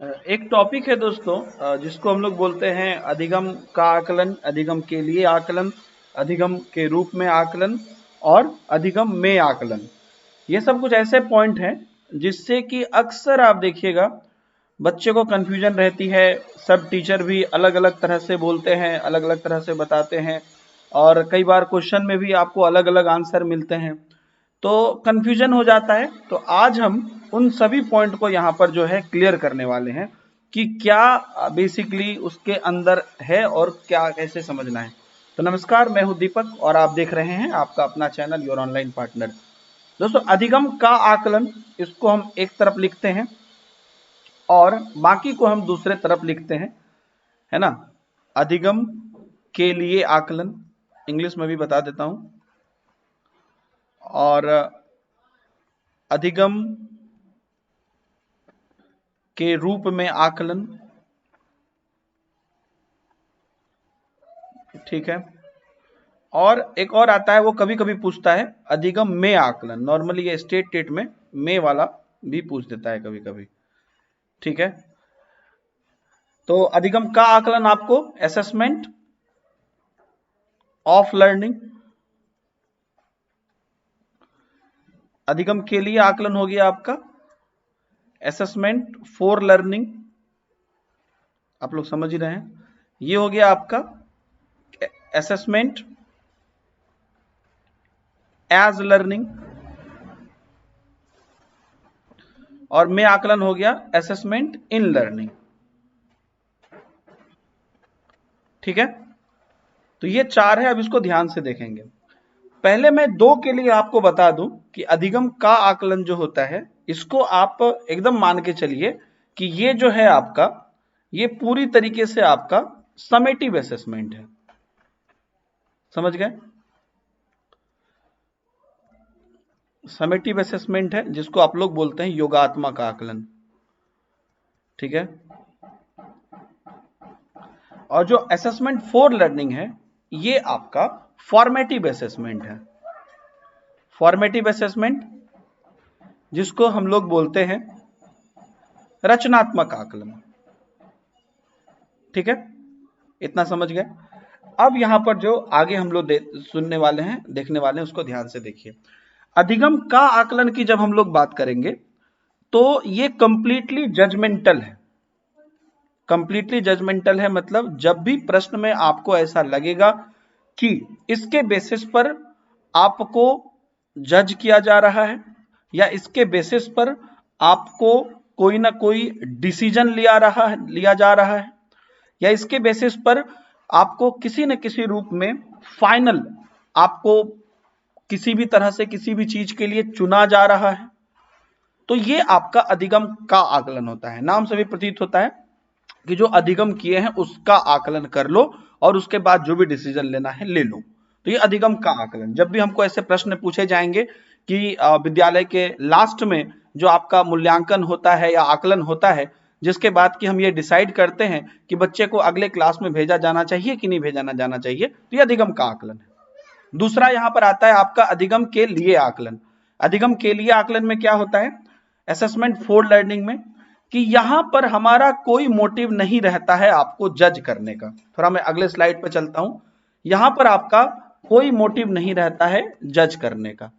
एक टॉपिक है दोस्तों, जिसको हम लोग बोलते हैं अधिगम का आकलन, अधिगम के लिए आकलन, अधिगम के रूप में आकलन और अधिगम में आकलन। ये सब कुछ ऐसे पॉइंट हैं जिससे कि अक्सर आप देखिएगा बच्चे को कंफ्यूजन रहती है। सब टीचर भी अलग अलग तरह से बोलते हैं, अलग अलग तरह से बताते हैं और कई बार क्वेश्चन में भी आपको अलग अलग आंसर मिलते हैं, तो कंफ्यूजन हो जाता है। तो आज हम उन सभी पॉइंट को यहाँ पर जो है क्लियर करने वाले हैं कि क्या बेसिकली उसके अंदर है और क्या कैसे समझना है। तो नमस्कार, मैं हूँ दीपक और आप देख रहे हैं आपका अपना चैनल योर ऑनलाइन पार्टनर। दोस्तों, अधिगम का आकलन, इसको हम एक तरफ लिखते हैं और बाकी को हम दूसरे तरफ लिखते हैं, है ना। अधिगम के लिए आकलन इंग्लिश में भी बता देता हूं, और अधिगम के रूप में आकलन, ठीक है। और एक और आता है, वो कभी कभी पूछता है अधिगम में आकलन। नॉर्मली ये स्टेट में वाला भी पूछ देता है कभी कभी, ठीक है। तो अधिगम का आकलन आपको असेसमेंट ऑफ लर्निंग, अधिगम के लिए आकलन हो गया आपका असेसमेंट फॉर लर्निंग, आप लोग समझ ही रहे हैं। ये हो गया आपका असेसमेंट एज लर्निंग, और में आकलन हो गया असेसमेंट इन लर्निंग, ठीक है। तो ये चार है, अब इसको ध्यान से देखेंगे। पहले मैं दो के लिए आपको बता दूं कि अधिगम का आकलन जो होता है, इसको आप एकदम मान के चलिए कि ये जो है आपका, ये पूरी तरीके से आपका समेटिव असेसमेंट है। समझ गए? समेटिव असेसमेंट है जिसको आप लोग बोलते हैं योगात्मक आकलन, ठीक है। और जो असेसमेंट फॉर लर्निंग है, ये आपका फॉर्मेटिव असेसमेंट है। फॉर्मेटिव असेसमेंट जिसको हम लोग बोलते हैं रचनात्मक आकलन, ठीक है। इतना समझ गए? अब यहां पर जो आगे हम लोग सुनने वाले हैं, देखने वाले हैं, उसको ध्यान से देखिए। अधिगम का आकलन की जब हम लोग बात करेंगे तो ये कंप्लीटली जजमेंटल है। कंप्लीटली जजमेंटल है मतलब जब भी प्रश्न में आपको ऐसा लगेगा कि इसके बेसिस पर आपको जज किया जा रहा है या इसके बेसिस पर आपको कोई ना कोई डिसीजन लिया जा रहा है या इसके बेसिस पर आपको किसी न किसी रूप में फाइनल आपको किसी भी तरह से किसी भी चीज के लिए चुना जा रहा है, तो ये आपका अधिगम का आकलन होता है। नाम से भी प्रतीत होता है कि जो अधिगम किए हैं उसका आकलन कर लो और उसके बाद जो भी डिसीजन लेना है ले लो। तो ये अधिगम का आकलन। जब भी हमको ऐसे प्रश्न पूछे जाएंगे कि विद्यालय के लास्ट में जो आपका मूल्यांकन होता है या आकलन होता है, जिसके बाद कि हम ये डिसाइड करते हैं कि बच्चे को अगले क्लास में भेजा जाना चाहिए कि नहीं भेजा जाना चाहिए, तो ये अधिगम का आकलन है। दूसरा यहां पर आता है आपका अधिगम के लिए आकलन। अधिगम के लिए आकलन में क्या होता है, असेसमेंट फॉर लर्निंग में, कि यहां पर हमारा कोई मोटिव नहीं रहता है आपको जज करने का। थोड़ा मैं अगले स्लाइड पर चलता हूं। यहां पर आपका कोई मोटिव नहीं रहता है जज करने का।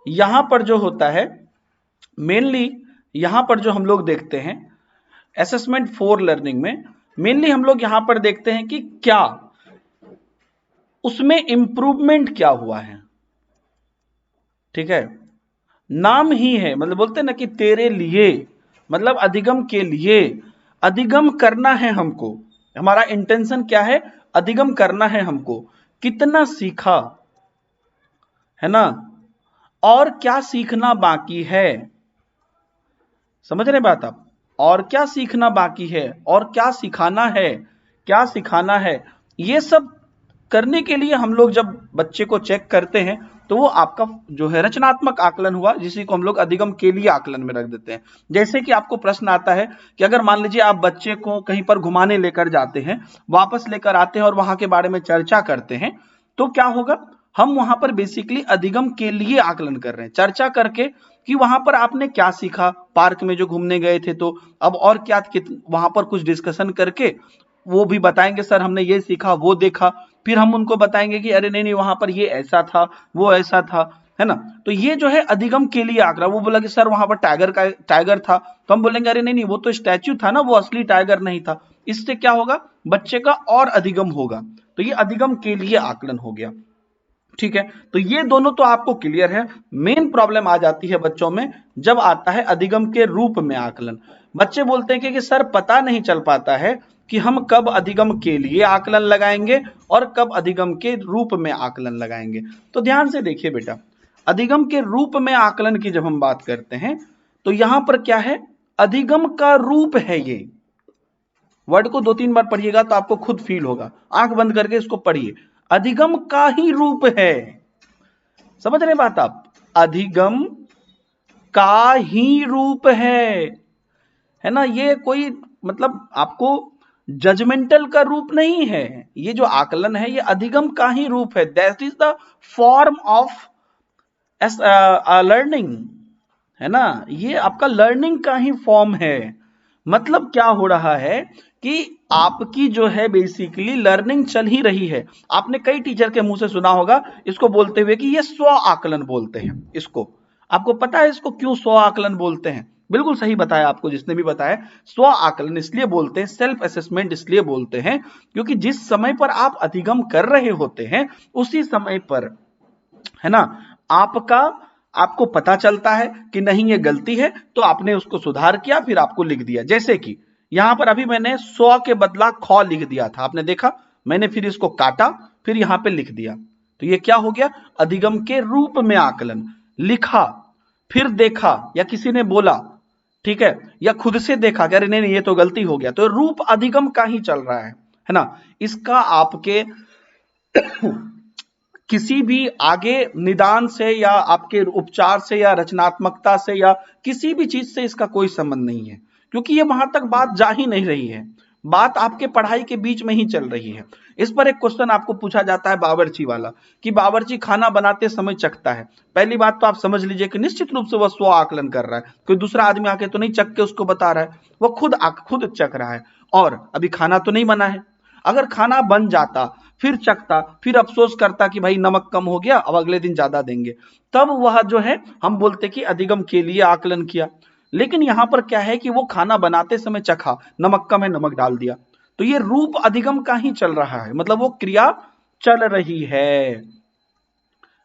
यहां पर जो होता है मेनली, यहां पर जो हम लोग देखते हैं असेसमेंट फॉर लर्निंग में, मेनली हम लोग यहां पर देखते हैं कि क्या उसमें इंप्रूवमेंट क्या हुआ है, ठीक है। नाम ही है, मतलब बोलते हैं ना कि तेरे लिए, मतलब अधिगम के लिए, अधिगम करना है हमको। हमारा इंटेंशन क्या है, अधिगम करना है हमको। कितना सीखा, है ना, और क्या सीखना बाकी है। समझ रहे बात आप? और क्या सीखना बाकी है और क्या सिखाना है, क्या सिखाना है, ये सब करने के लिए हम लोग जब बच्चे को चेक करते हैं तो वो आपका जो है रचनात्मक आकलन हुआ, जिसी को हम लोग अधिगम के लिए आकलन में रख देते हैं। जैसे कि आपको प्रश्न आता है कि अगर मान लीजिए आप बच्चे को कहीं पर घुमाने लेकर जाते हैं, वापस लेकर आते हैं और वहां के बारे में चर्चा करते हैं, तो क्या होगा, हम वहां पर बेसिकली अधिगम के लिए आकलन कर रहे हैं। चर्चा करके कि वहां पर आपने क्या सीखा, पार्क में जो घूमने गए थे तो अब और क्या वहां पर कुछ डिस्कशन करके वो भी बताएंगे सर हमने ये सीखा वो देखा, फिर हम उनको बताएंगे कि अरे नहीं नहीं वहां पर ये ऐसा था वो ऐसा था, है ना। तो ये जो है अधिगम के लिए आंकड़ा, वो बोला कि सर वहां पर टाइगर था, तो हम बोलेंगे अरे नहीं नहीं वो तो स्टैच्यू था ना, वो असली टाइगर नहीं था। इससे क्या होगा, बच्चे का और अधिगम होगा। तो ये अधिगम के लिए आकलन हो गया, ठीक है। तो ये दोनों तो आपको क्लियर है। मेन प्रॉब्लम आ जाती है बच्चों में जब आता है अधिगम के रूप में आकलन। बच्चे बोलते हैं कि सर पता नहीं चल पाता है कि हम कब अधिगम के लिए आकलन लगाएंगे और कब अधिगम के रूप में आकलन लगाएंगे। तो ध्यान से देखिए बेटा, अधिगम के रूप में आकलन की जब हम बात करते हैं तो यहां पर क्या है, अधिगम का रूप है ये। वर्ड को 2-3 बार पढ़िएगा तो आपको खुद फील होगा, आंख बंद करके इसको पढ़िए। अधिगम का ही रूप है, समझ रहे बात आप, अधिगम का ही रूप है ना। ये कोई मतलब आपको जजमेंटल का रूप नहीं है, ये जो आकलन है ये अधिगम का ही रूप है। That is the form of learning, है ना, ये आपका लर्निंग का ही फॉर्म है। मतलब क्या हो रहा है कि आपकी जो है बेसिकली लर्निंग चल ही रही है। आपने कई टीचर के मुंह से सुना होगा इसको बोलते हुए कि ये स्व आकलन बोलते हैं इसको। आपको पता है इसको क्यों स्व आकलन बोलते हैं? बिल्कुल सही बताया आपको जिसने भी बताया। स्व आकलन इसलिए बोलते हैं, सेल्फ असेसमेंट इसलिए बोलते हैं क्योंकि जिस समय पर आप अधिगम कर रहे होते हैं उसी समय पर, है ना, आपको पता चलता है कि नहीं ये गलती है, तो आपने उसको सुधार किया, फिर आपको लिख दिया। जैसे कि यहां पर अभी मैंने 100 के बदला ख लिख दिया था, आपने देखा, मैंने फिर इसको काटा, फिर यहां पे लिख दिया, तो ये क्या हो गया, अधिगम के रूप में आकलन। लिखा, फिर देखा या किसी ने बोला, ठीक है, या खुद से देखा कि अरे नहीं नहीं ये तो गलती हो गया, तो रूप अधिगम का ही चल रहा है ना। इसका आपके किसी भी आगे निदान से या आपके उपचार से या रचनात्मकता से या किसी भी चीज से इसका कोई संबंध नहीं है, क्योंकि ये वहां तक बात जा ही नहीं रही है, बात आपके पढ़ाई के बीच में ही चल रही है। इस पर एक क्वेश्चन आपको पूछा जाता है बावर्ची वाला, कि बावर्ची खाना बनाते समय चखता है। पहली बात तो आप समझ लीजिए कि निश्चित रूप से वह स्व आकलन कर रहा है, कोई दूसरा आदमी आके तो नहीं चख के उसको बता रहा है, वह खुद चख रहा है। और अभी खाना तो नहीं बना है, अगर खाना बन जाता फिर चखता, फिर अफसोस करता कि भाई नमक कम हो गया, अब अगले दिन ज्यादा देंगे, तब वह जो है हम बोलते कि अधिगम के लिए आकलन किया। लेकिन यहां पर क्या है कि वो खाना बनाते समय चखा, नमक कम है नमक डाल दिया, तो ये रूप अधिगम का ही चल रहा है, मतलब वो क्रिया चल रही है,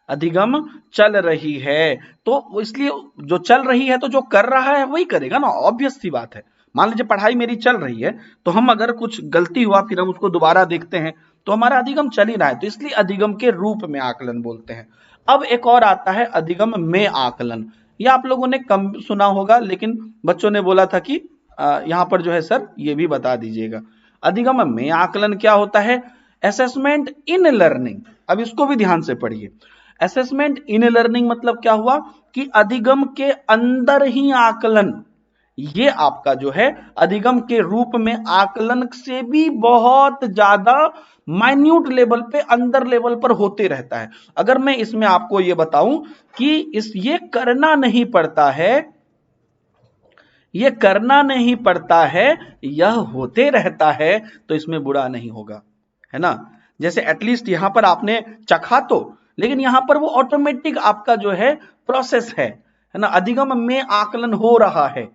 अधिगम चल रही है। तो इसलिए जो चल रही है तो जो कर रहा है वही करेगा ना, ऑब्वियस सी बात है। मान लीजिए पढ़ाई मेरी चल रही है, तो हम अगर कुछ गलती हुआ फिर हम उसको दोबारा देखते हैं तो हमारा अधिगम चल ही रहा है, तो इसलिए अधिगम के रूप में आकलन बोलते हैं। अब एक और आता है अधिगम में आकलन। ये आप लोगों ने कम सुना होगा, लेकिन बच्चों ने बोला था कि यहाँ पर जो है सर ये भी बता दीजिएगा। अधिगम में आकलन क्या होता है? Assessment in learning. अब इसको भी ध्यान से पढ़िए। असेसमेंट इन लर्निंग मतलब क्या हुआ कि अधिगम के अंदर ही आकलन। ये आपका जो है अधिगम के रूप में आकलन से भी बहुत ज्यादा माइन्यूट लेवल पे, अंदर लेवल पर होते रहता है। अगर मैं इसमें आपको ये बताऊं कि ये करना नहीं पड़ता है, ये करना नहीं पड़ता है, यह होते रहता है, तो इसमें बुरा नहीं होगा, है ना। जैसे एटलीस्ट यहां पर आपने चखा तो, लेकिन यहां पर वो ऑटोमेटिक आपका जो है प्रोसेस है ना, अधिगम में आकलन हो रहा है।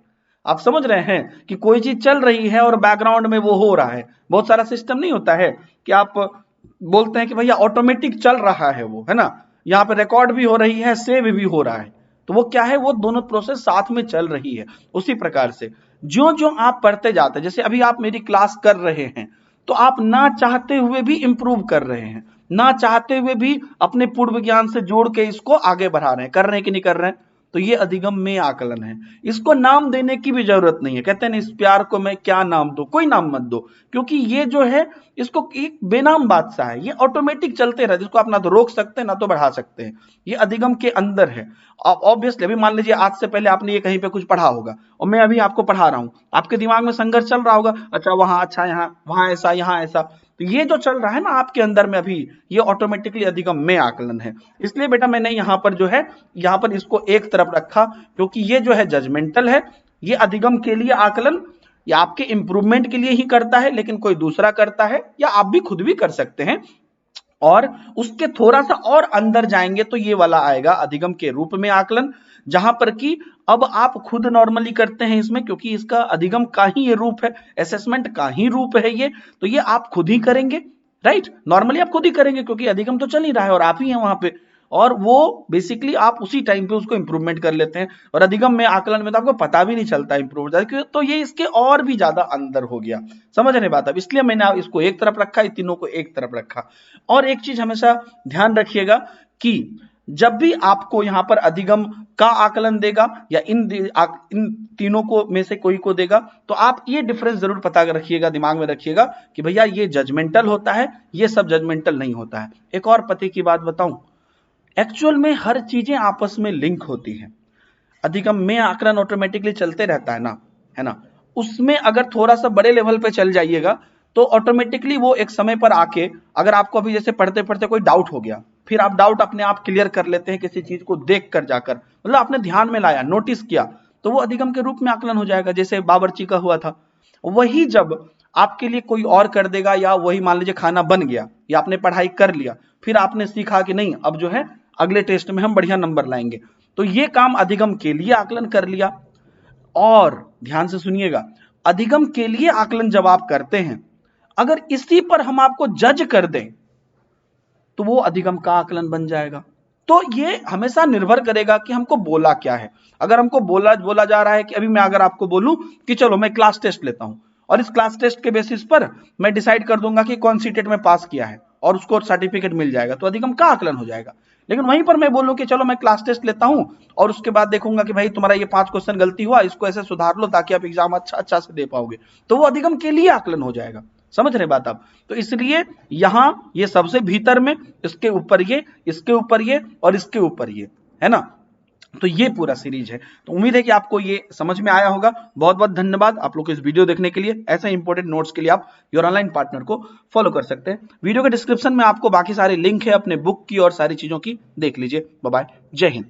आप समझ रहे हैं कि कोई चीज चल रही है और बैकग्राउंड में वो हो रहा है। बहुत सारा सिस्टम नहीं होता है कि आप बोलते हैं कि भैया ऑटोमेटिक चल रहा है वो, है ना, यहाँ पे रिकॉर्ड भी हो रही है, सेव भी हो रहा है, तो वो क्या है, वो दोनों प्रोसेस साथ में चल रही है। उसी प्रकार से जो जो आप पढ़ते जाते हैं, जैसे अभी आप मेरी क्लास कर रहे हैं, तो आप ना चाहते हुए भी इंप्रूव कर रहे हैं, ना चाहते हुए भी अपने पूर्व ज्ञान से जोड़ के इसको आगे बढ़ा रहे हैं, कर रहे हैं कि नहीं कर रहे हैं। तो ये अधिगम में आकलन है। इसको नाम देने की भी जरूरत नहीं है। कहते हैं इस प्यार को मैं क्या नाम दूं, कोई नाम मत दो, क्योंकि ये जो है इसको एक बेनाम बादशाह है, ये ऑटोमेटिक चलते रहते, इसको आप ना तो रोक सकते हैं ना तो बढ़ा सकते हैं, ये अधिगम के अंदर है। ऑब्वियसली अभी मान लीजिए आज से पहले आपने ये कहीं पे कुछ पढ़ा होगा और मैं अभी आपको पढ़ा रहा हूं, आपके दिमाग में संघर्ष चल रहा होगा, अच्छा वहां, अच्छा यहाँ, वहां ऐसा, यहाँ ऐसा, तो ये जो चल रहा है ना आपके अंदर में अभी, ये ऑटोमेटिकली अधिगम में आकलन है। इसलिए बेटा मैंने यहाँ पर जो है, यहाँ पर इसको एक तरफ रखा, क्योंकि ये जो है जजमेंटल है, ये अधिगम के लिए आकलन या आपके इंप्रूवमेंट के लिए ही करता है, लेकिन कोई दूसरा करता है, या आप भी खुद भी कर सकते हैं। और उसके थोड़ा सा और अंदर जाएंगे तो ये वाला आएगा अधिगम के रूप में आकलन, जहां पर कि अब आप खुद नॉर्मली करते हैं इसमें, क्योंकि इसका अधिगम का ही ये रूप है, असेसमेंट का ही रूप है ये, तो ये आप खुद ही करेंगे, राइट। नॉर्मली आप खुद ही करेंगे क्योंकि अधिगम तो चल ही रहा है और आप ही हैं वहां पे, और वो बेसिकली आप उसी टाइम पे उसको इंप्रूवमेंट कर लेते हैं। और अधिगम में आकलन में तो आपको पता भी नहीं चलता इंप्रूव, तो ये इसके और भी ज्यादा अंदर हो गया, समझ रहे बात। अब इसलिए मैंने इसको एक तरफ रखा, इन तीनों को एक तरफ रखा। और एक चीज हमेशा ध्यान रखिएगा कि जब भी आपको यहां पर अधिगम का आकलन देगा या इन तीनों को में से कोई को देगा, तो आप ये डिफरेंस जरूर पता रखिएगा, दिमाग में रखिएगा कि भैया ये जजमेंटल होता है, ये सब जजमेंटल नहीं होता है। एक और पते की बात बताऊं, एक्चुअल में हर चीजें आपस में लिंक होती हैं। अधिगम में आकलन ऑटोमेटिकली चलते रहता है ना, उसमें अगर थोड़ा सा बड़े लेवल पे चल जाइएगा तो ऑटोमेटिकली वो एक समय पर आके, अगर आपको अभी जैसे पढ़ते पढ़ते कोई डाउट हो गया, फिर आप डाउट अपने आप क्लियर कर लेते हैं किसी चीज को देख कर जाकर, मतलब आपने ध्यान में लाया, नोटिस किया, तो वो अधिगम के रूप में आकलन हो जाएगा। जैसे बावर्ची का हुआ था, वही जब आपके लिए कोई और कर देगा, या वही मान लीजिए खाना बन गया या आपने पढ़ाई कर लिया, फिर आपने सीखा कि नहीं अब जो है अगले टेस्ट में हम बढ़िया नंबर लाएंगे, तो ये काम अधिगम के लिए आकलन कर लिया। और ध्यान से सुनिएगा, अधिगम के लिए आकलन जब आप करते हैं, अगर इसी पर हम आपको जज कर दें तो वो अधिगम का आकलन बन जाएगा। तो ये हमेशा निर्भर करेगा कि हमको बोला क्या है। अगर हमको बोला जा रहा है कि अभी मैं अगर आपको बोलूं कि चलो मैं क्लास टेस्ट लेता हूं, और इस क्लास टेस्ट के बेसिस पर मैं डिसाइड कर दूंगा कि कौन सी टेट में पास किया है और उसको सर्टिफिकेट मिल जाएगा, तो अधिगम का आकलन हो जाएगा। लेकिन वहीं पर मैं बोलूं कि चलो मैं क्लास टेस्ट लेता हूं और उसके बाद देखूंगा कि भाई तुम्हारा ये 5 क्वेश्चन गलती हुआ, इसको ऐसे सुधार लो ताकि आप एग्जाम अच्छा से दे पाओगे, तो वो अधिगम के लिए आकलन हो जाएगा। समझ रहे बात आप। तो इसलिए यहां ये सबसे भीतर में, इसके ऊपर ये, इसके ऊपर ये और इसके ऊपर ये, है ना। तो ये पूरा सीरीज है। तो उम्मीद है कि आपको ये समझ में आया होगा। बहुत बहुत धन्यवाद आप लोग को इस वीडियो देखने के लिए। ऐसे इंपॉर्टेंट नोट्स के लिए आप योर ऑनलाइन पार्टनर को फॉलो कर सकते हैं। वीडियो के डिस्क्रिप्शन में आपको बाकी सारे लिंक है अपने बुक की और सारी चीजों की, देख लीजिए। बाय बाय, जय हिंद।